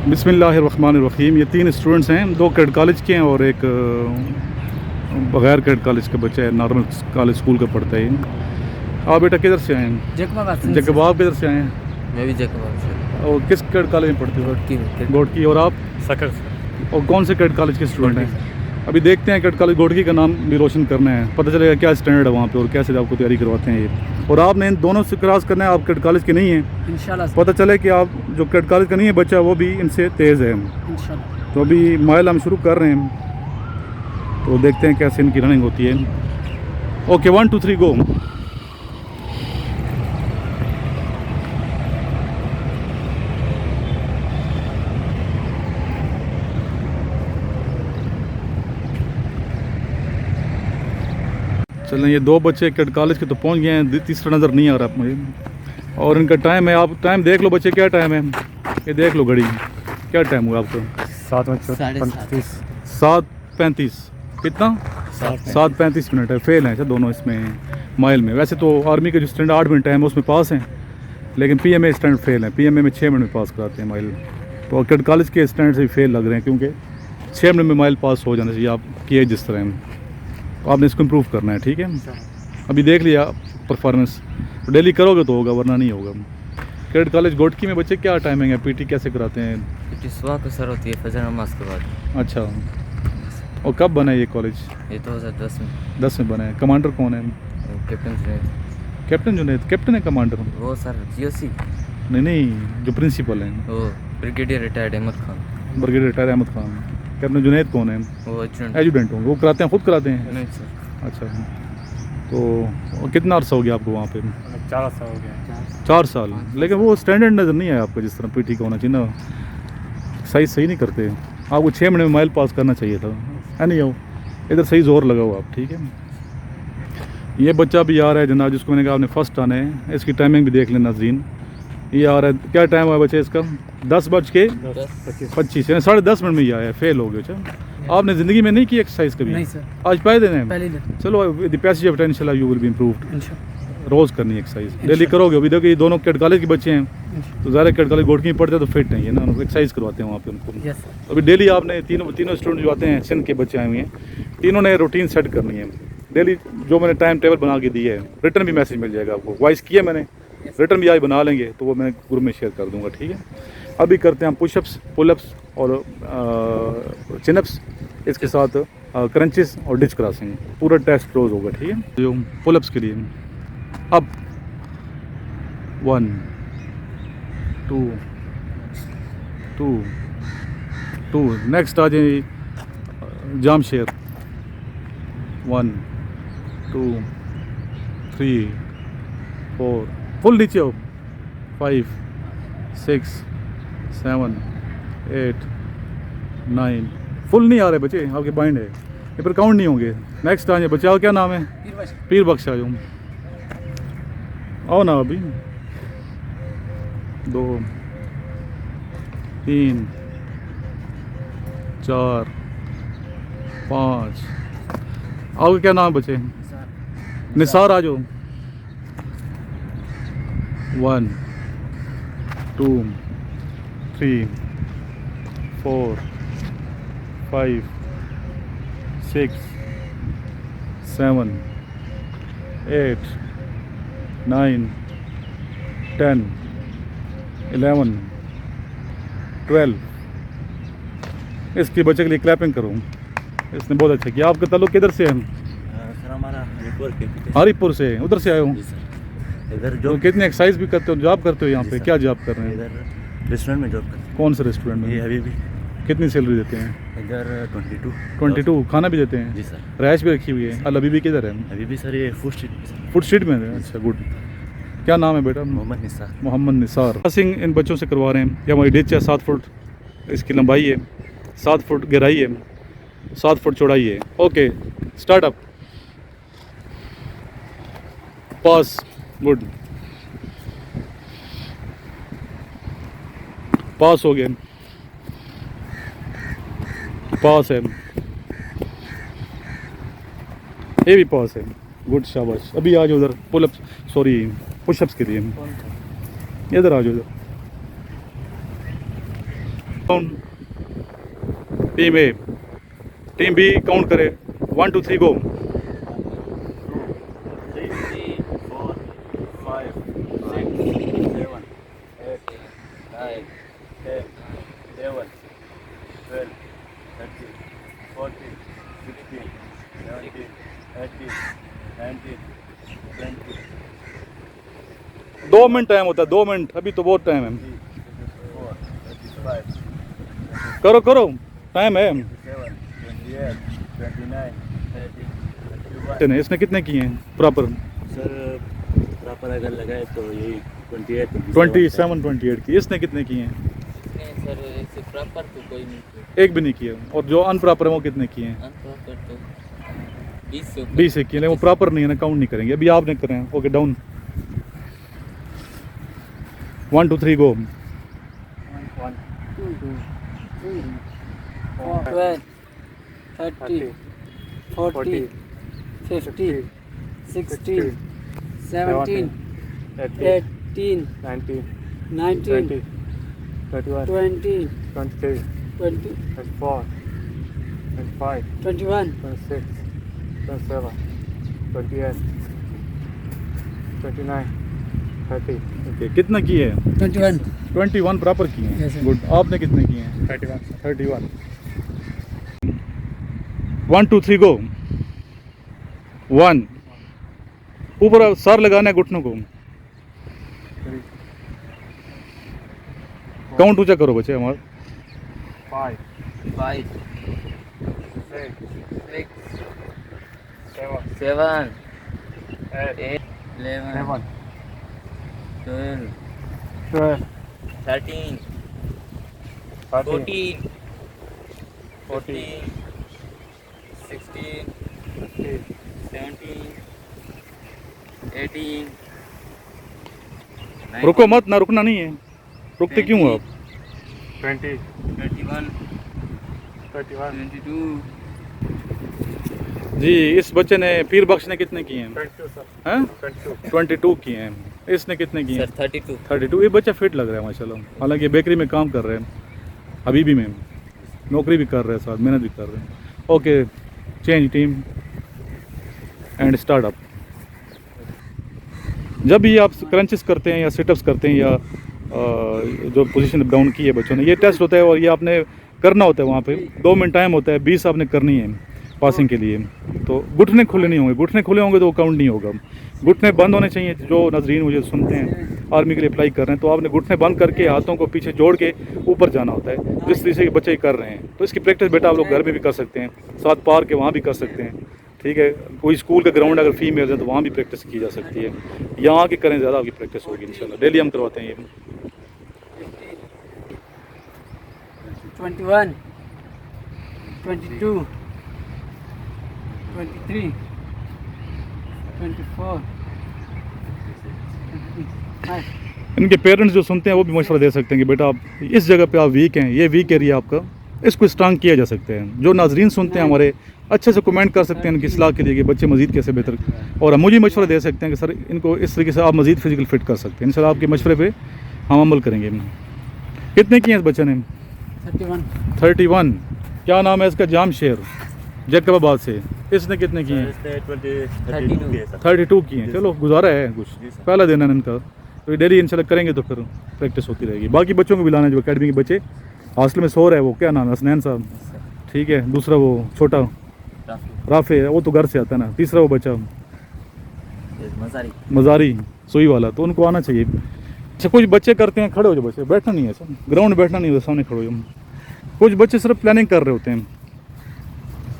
बिस्मिल्लाहिर्रहमानिर्रहीम। ये 3 स्टूडेंट्स हैं, 2 कैड कॉलेज के हैं और एक बगैर कैड कॉलेज का बच्चा है, नॉर्मल कॉलेज स्कूल का पढ़ता है। आप बेटा किधर से आए हैं? जैकब। आप किधर से आए हैं? मैं भी जैकब से। और किस कैड कॉलेज में पढ़ते हो? गोडकी। और आप? सकल। और कौन से कैड कॉलेज के स्टूडेंट हैं? अभी देखते हैं कैड कॉलेज गोडकी का नाम भी रोशन करना है, पता चलेगा क्या स्टैंडर्ड है वहाँ पे और कैसे आपको तैयारी करवाते हैं ये। और आपने इन दोनों से क्रॉस करना है, आप कैड कॉलेज के नहीं हैं इंशाल्लाह। पता चले कि आप जो कैड कॉलेज का नहीं है बच्चा वो भी इनसे तेज़ है इंशाल्लाह। तो अभी माइल हम शुरू कर रहे हैं, तो देखते हैं कैसे इनकी रनिंग होती है। ओके, 1 2 3 गो। चलें, ये 2 बच्चे कैड कॉलेज के तो पहुंच गए हैं, तीसरा नज़र नहीं आ रहा मुझे। और इनका टाइम है, आप टाइम देख लो बच्चे, क्या टाइम है ये देख लो घड़ी, क्या टाइम हुआ आपको? 7:35। कितना? 7:35 मिनट है। फेल हैं दोनों इसमें माइल में। वैसे तो आर्मी के जो स्टैंडर्ड 8 मिनट टाइम है उसमें पास हैं, लेकिन PMA स्टैंडर्ड फेल हैं। PMA में 6 मिनट में पास कराते हैं माइल। तो कैड कॉलेज के स्टैंडर्ड से भी फेल लग रहे हैं, क्योंकि 6 मिनट में माइल पास हो जाना चाहिए आपकी एज जिस तरह। तो आपने इसको इम्प्रूव करना है, ठीक है? अभी देख लिया परफॉर्मेंस, तो डेली करोगे तो होगा, वरना नहीं होगा। कैड कॉलेज गोडकी में बच्चे क्या टाइमिंग है? PT कैसे कराते हैं? PT सुबह को सर होती है, फजर नमाज के बाद। अच्छा, और कब बना ये कॉलेज? ये 2010 में। 10 में बना है। कमांडर कौन है? Captain Junaid. Captain Junaid? Captain है कमांडर? वो सर GOC। नहीं, जो प्रिंसिपल हैं वो brigadier retired Ahmed Khan. Brigadier retire Ahmed Khan. Captain Junaid कौन है? वो एजुडेंट होंगे। वो कराते हैं, खुद कराते हैं? नहीं सर। अच्छा, तो कितना अर्सा हो गया आपको वहाँ पे? 4 साल हो गया। 4 साल। लेकिन वो स्टैंडर्ड नज़र नहीं आया आपको जिस तरह PT का होना चाहिए ना। साइज सही नहीं करते आपको, 6 मिनट में माइल पास करना चाहिए था, है नहीं? हो इधर सही जोर लगाओ आप, ठीक है? ये बच्चा भी आ रहा है जनाब, जिसको मैंने कहा आपने फर्स्ट आना है। इसकी टाइमिंग भी देख लें नाज़रीन। ये आ रहा है, क्या टाइम हुआ बच्चे इसका? 10:25 यानी 10:30 मिनट में ही आया है। फेल हो गया। अच्छा, आपने ज़िंदगी में नहीं की एक्सरसाइज कभी? नहीं सर। आज पहले दिन है? पहले दिन। चलो, द पैसेज ऑफ टाइम इंशाल्लाह यू विल बी इम्प्रूव्ड। इंशाल्लाह रोज़ करनी है एक्सरसाइज, डेली करोगे। अभी देखो ये दोनों कैड कॉलेज के बच्चे हैं, तो ज़्यादा कैड कॉलेज गोडकी में पढ़ते हैं तो फिट नहीं है ना, उनको एक्सरसाइज करवाते हैं वहाँ पे उनको। Yes sir. अभी डेली आपने तीनों स्टूडेंट जो आते हैं, सिंध के बच्चे आए हुए हैं, तीनों ने रूटीन सेट करनी है डेली। जो मैंने टाइम टेबल बना के दिया है, रिटर्न भी मैसेज मिल जाएगा आपको। वॉइस किया मैंने, रिटर्न भी आज बना लेंगे, तो वो मैं ग्रुप में शेयर कर दूँगा, ठीक है? अभी करते हैं हम पुशअप्स, पुलअप्स और चिनअप्स, इसके साथ क्रंचेस और डिच क्रॉसिंग। पूरा टेस्ट क्लोज होगा, ठीक है? जो पुलअप्स के लिए अब 1 2 2 2। नेक्स्ट आ जाए जाम शेयर। 1 2 3 4, फुल नीचे हो। 5 6 7 8 9। फुल नहीं आ रहे बच्चे, आपके बाइंड है, ये पर काउंट नहीं होंगे। नेक्स्ट आ जाए बच्चे। आओ, क्या नाम है? पीर बख्श। आओ ना अभी। 2 3 4 5। आओगे, क्या नाम है बच्चे? निसार। आ जाओ। 1 2 3 4 5 6 7 8 9 10 11 12। इसके बच्चे के लिए क्लैपिंग करूँ, इसने बहुत अच्छा किया। आपका ताल्लुक किधर से है? सर हमारा हरिपुर से। उधर से आए हो? इधर जो कितनी एक्सरसाइज भी करते हो, जॉब करते हो यहाँ पे? क्या जॉब कर रहे हैं? इधर रेस्टोरेंट में जॉब करते हैं। कौन से रेस्टोरेंट में? अभी भी। कितनी सैलरी देते हैं? इधर 22। खाना भी देते हैं? जी सर। रहायश भी रखी हुई है? अभी भी किधर है? अभी भी सर ये फूड स्ट्रीट में है। अच्छा, गुड। क्या नाम है बेटा? मोहम्मद निसार सिंह। इन बच्चों से करवा रहे हैं। ये हमारी डिच है, 7 फुट इसकी लंबाई है, 7 फुट गहराई है, 7 फुट चौड़ाई है। Okay, start up. Pass. Good. Pass हो गए। पास है, ये भी पास है। गुड, शाबाश। अभी आ जाओ उधर पुलअप, सॉरी पुशअप्स के लिए। इधर आ जाओ, इधर टीम ए, टीम बी काउंट करे 1 2 3 गो। 3, 4, 5, 6, 7, 8, 9, 10, 11, 12, 13, 14, 16, 17, 18, 19, 20, 2 मिनट टाइम होता है, 2 मिनट, अभी तो बहुत टाइम है। 24, 25, करो करो, टाइम है। 27, 28, 29, 30, 31। इसने कितने किए हैं प्रॉपर? सर प्रॉपर अगर लगाए तो यही 28, 27 28 की। इसने कितने किए हैं? नहीं सर, ऐसे प्रॉपर तो कोई नहीं किया। एक भी नहीं किया। और जो अनप्रॉपर है वो कितने किए हैं? अनप्रॉपर तो 20 से 20 एक किए, लेकिन वो प्रॉपर नहीं है ना, काउंट नहीं करेंगे। अभी आपने करें। ओके, डाउन 1 2 3 गो। 1, 2, 3, 12, 30, 40, 50, 60, 17, 18, 19, 19, 31, 20, 23, 20, 24, 25, 21, 26, 27, 28, 29, 30, ओके, कितना किए हैं? 21. 21 प्रॉपर किए हैं। Yes, sir. गुड। आपने कितने किए हैं? 31 1 2 3 गो। 1 ऊपर सर लगाना है घुटनों को। काउंट ऊंचा करो बच्चे हमारे। 5, 5, 6, 6, 7, 7, 8, 8, 11, 12, 12, 13, 14, 15, 16, 17, 18, 19, रुको मत, ना रुकना नहीं है। रुकते क्यों हो आप? 20, 21, 31, 22, जी, इस बच्चे ने पीर बख्श ने कितने किए हैं? 22 सर, हैं? 22, 22 किए हैं। इसने कितने किए हैं? सर 32, 32। ये बच्चा फिट लग रहा है माशाल्लाह। हालांकि बेकरी में काम कर रहे हैं, अभी भी में नौकरी भी कर रहे हैं, साथ मेहनत भी कर रहे हैं। Okay, change team and start up. जब भी आप क्रंचेस करते हैं या सिटअप्स करते हैं या जो पोजीशन डाउन की है बच्चों ने, ये टेस्ट होता है और ये आपने करना होता है। वहाँ पे 2 मिनट टाइम होता है, 20 आपने करनी है पासिंग के लिए। तो घुटने खुले नहीं होंगे, घुटने खुले होंगे तो वो काउंट नहीं होगा। घुटने बंद होने चाहिए। जो नाज़रीन मुझे सुनते हैं आर्मी के लिए अप्लाई कर रहे हैं, तो आपने घुटने बंद करके हाथों को पीछे जोड़ के ऊपर जाना होता है, जिस तरीके से बच्चे कर रहे हैं। तो इसकी प्रैक्टिस बेटा आप लोग घर में भी कर सकते हैं, साथ पार्क के वहाँ भी कर सकते हैं। ठीक है, कोई स्कूल का ग्राउंड अगर फीमेल है तो वहाँ भी प्रैक्टिस की जा सकती है। यहाँ के करें, ज़्यादा आपकी प्रैक्टिस होगी इंशाल्लाह। डेली हम करवाते हैं ये। 21, 22, 23, 24, 25. इनके पेरेंट्स जो सुनते हैं वो भी मशवरा दे सकते हैं कि बेटा आप इस जगह पे आप वीक हैं, ये वीक एरिया आपका, इसको स्ट्रांग किया जा सकता है। जो नाजरीन सुनते हैं हमारे, अच्छे से कमेंट कर सकते हैं इनकी इस्लाह के लिए कि बच्चे मजीद कैसे बेहतर, और मुझे मशवरा दे सकते हैं कि सर इनको इस तरीके से आप मजीद फिजिकल फिट कर सकते हैं। इंशाल्लाह आपके मशवरे पे हम अमल करेंगे। कितने किए इस बच्चे ने? 31, 31। क्या नाम है इसका? जाम शेर, जैकबाबाद से। इसने कितने किए हैं? इसने 32 किए सर। 32 किए हैं। चलो, गुजारा है कुछ, जी सर। पहला दिन है इनका। तो डेली इंशाल्लाह करेंगे तो फिर प्रैक्टिस होती रहेगी। बाकी बच्चों को भी लाना, जो अकेडमी के बच्चे हॉस्टल में सो रहे हैं, वो क्या नाम है? हसनैन साहब, ठीक है। दूसरा वो छोटा राफे है, वो तो घर से आता है ना। तीसरा वो बच्चा मज़ारी सोई वाला, तो उनको आना चाहिए। अच्छा, कुछ बच्चे करते हैं, खड़े हो जाओ बच्चे, बैठना नहीं है सर, ग्राउंड में बैठना नहीं है, सामने खड़े हो जाओ। कुछ बच्चे सिर्फ प्लानिंग कर रहे होते हैं,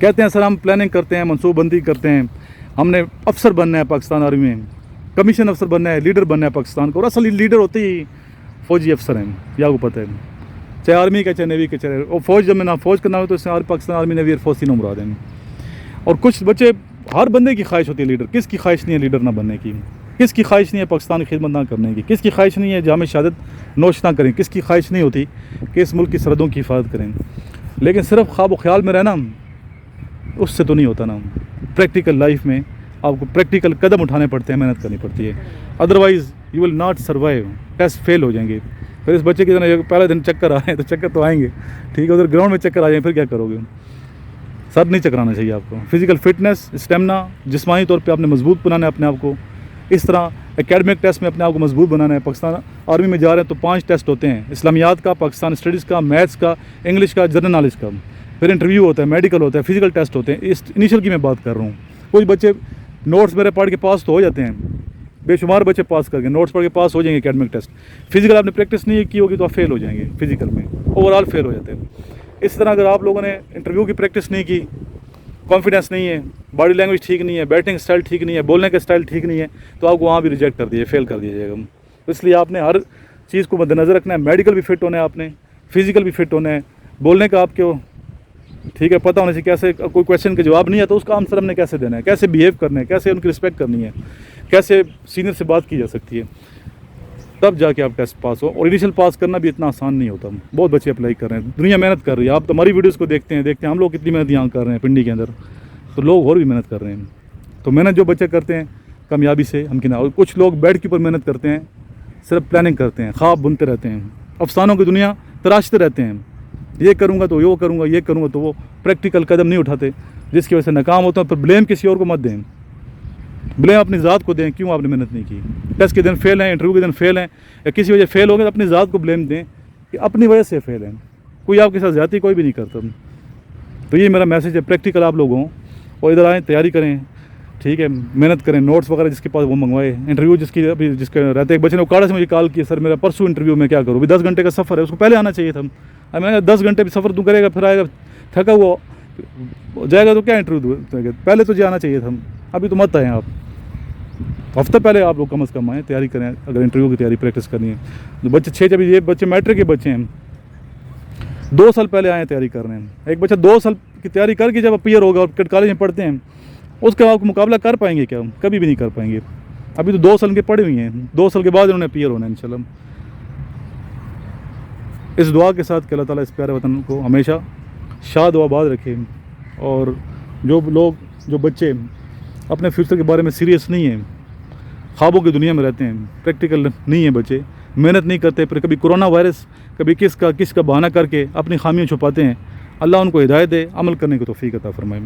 कहते हैं सर हम प्लानिंग करते हैं, मनसूबबंदी करते हैं, हमने अफसर बनना है पाकिस्तान आर्मी में, कमीशन अफसर बनना है, लीडर बनना है पाकिस्तान को। और असल लीडर होते ही फ़ौजी अफसर हैं, या आपको पता है, चाहे आर्मी का चाहे नेवी का, चाहे और फौज जब में ना फौज करना हो तो इसमें पाकिस्तान आर्मी नेवी एयरफोर्स तीनों मुराद हैं। और कुछ बच्चे, हर बंदे की ख्वाहिश होती है लीडर, किसकी ख्वाहिश नहीं है लीडर ना बनने की? किसकी ख्वाहिश नहीं है पाकिस्तान की खिदमत ना करने की? किसकी ख्वाहिश नहीं है जाम शहादत नोश ना करें? किसकी ख्वाहिश नहीं होती कि इस मुल्क की सरहदों की हिफाजत करें? लेकिन सिर्फ ख्वाब ख्याल में रहना उससे तो नहीं होता ना। प्रैक्टिकल लाइफ में आपको प्रैक्टिकल कदम उठाने पड़ते हैं, मेहनत करनी पड़ती है, otherwise you will not survive. Test fail हो जाएंगे, फिर इस बच्चे की तरह पहले दिन चक्कर आ रहे हैं तो चक्कर तो आएंगे, ठीक है, उधर ग्राउंड में चक्कर आ जाए फिर क्या करोगे? सर नहीं चकराना चाहिए आपको। फिजिकल फिटनेस, स्टेमिना, जिस्मानी तौर पे आपने मजबूत बनाना है अपने आप को। इस तरह एकेडमिक टेस्ट में अपने आप को मजबूत बनाना है। पाकिस्तान आर्मी में जा रहे हैं तो 5 टेस्ट होते हैं, इस्लामियात का, पाकिस्तान स्टडीज़ का, मैथ्स का, इंग्लिश का, जनरल नॉलेज का। फिर इंटरव्यू होता है, मेडिकल होता है, फिजिकल टेस्ट होते हैं। इस इनिशियल की मैं बात कर रहा हूँ। कुछ बच्चे नोट्स मेरे पढ़ के पास तो हो जाते हैं, बेशुमार बच्चे पास करके नोट्स पढ़ के पास हो जाएंगे एकेडमिक टेस्ट। फिजिकल आपने प्रैक्टिस नहीं की होगी तो आप फेल हो जाएंगे, फिजिकल में ओवरऑल फेल हो जाते हैं। इस तरह अगर आप लोगों ने इंटरव्यू की प्रैक्टिस नहीं की, कॉन्फिडेंस नहीं है, बॉडी लैंग्वेज ठीक नहीं है, बैटिंग स्टाइल ठीक नहीं है, बोलने का स्टाइल ठीक नहीं है, तो आपको वहाँ भी रिजेक्ट कर दिए, फेल कर दिया जाएगा। तो इसलिए आपने हर चीज़ को मद्देनज़र रखना है। मेडिकल भी फिट होना है आपने, फिजिकल भी फिट होना है, बोलने का आपको ठीक है पता होने से कैसे कोई क्वेश्चन का जवाब नहीं है तो उसका आंसर हमने कैसे देना है, कैसे बिहेव करना है, कैसे उनकी रिस्पेक्ट करनी है, कैसे सीनियर से बात की जा सकती है, तब जाके आप टेस्ट पास हो। और इनिशियल पास करना भी इतना आसान नहीं होता। बहुत बच्चे अप्लाई कर रहे हैं, दुनिया मेहनत कर रही है। आप तो हमारी वीडियोस को देखते हैं हम लोग कितनी मेहनत यहाँ कर रहे हैं पिंडी के अंदर, तो लोग और भी मेहनत कर रहे हैं। तो मेहनत जो बच्चे करते हैं कामयाबी से हमकिन। और कुछ लोग बेड के ऊपर मेहनत करते हैं, सिर्फ प्लानिंग करते हैं, ख्वाब बुनते रहते हैं, अफसानों की दुनिया तराशते रहते हैं। ये करूँगा तो वो करूँगा, ये करूँगा तो वो, प्रैक्टिकल कदम नहीं उठाते, जिसकी वजह से नाकाम होता है। पर ब्लेम किसी और को मत दें, ब्लेम अपनी ज़ात को दें, क्यों आपने मेहनत नहीं की। टेस्ट के दिन फेल हैं, इंटरव्यू के दिन फेल हैं, या किसी वजह फेल हो गए तो अपनी ज़ात को ब्लेम दें कि अपनी वजह से फेल हैं। कोई आपके साथ ज़्यादती कोई भी नहीं करता। तो ये मेरा मैसेज है, प्रैक्टिकल आप लोगों और इधर आएँ, तैयारी करें, ठीक है, मेहनत करें, नोट्स वगैरह जिसके पास वो मंगवाए। इंटरव्यू जिसके अभी जिसके रहते, एक बच्चे ने उकाड़ा से मुझे कॉल किया, सर मेरा परसों इंटरव्यू में क्या करूँ, अभी 10 घंटे का सफ़र है, उसको पहले आना चाहिए था। अब मैंने 10 घंटे भी सफ़र तू करेगा, फिर आएगा थका हुआ जाएगा तो क्या इंटरव्यू देगा, पहले तो जाना चाहिए था। अभी तो मत आएँ आप, हफ्ते पहले आप लोग कम से कम आएँ, तैयारी करें अगर इंटरव्यू की तैयारी प्रैक्टिस करनी है। जो बच्चे 6 अभी ये बच्चे मैट्रिक के बच्चे हैं, 2 साल पहले आए तैयारी कर रहे हैं। एक बच्चा 2 साल की तैयारी करके जब अपीयर होगा और कॉलेज में पढ़ते हैं, उसका आप मुकाबला कर पाएंगे क्या? कभी भी नहीं कर पाएंगे। अभी तो 2 साल के पढ़े हुए हैं, 2 साल के बाद इन्होंने अपीयर होना है इंशाल्लाह। इस दुआ के साथ कि अल्लाह ताला इस प्यारे वतन को हमेशा शाद व आबाद रखे। और जो बच्चे अपने फ्यूचर के बारे में सीरियस नहीं हैं, ख्वाबों की दुनिया में रहते हैं, प्रैक्टिकल नहीं है बच्चे, मेहनत नहीं करते, फिर कभी कोरोना वायरस, कभी किसका बहाना करके अपनी खामियां छुपाते हैं, अल्लाह उनको हिदायत दे, अमल करने की तौफीक अता फरमाए।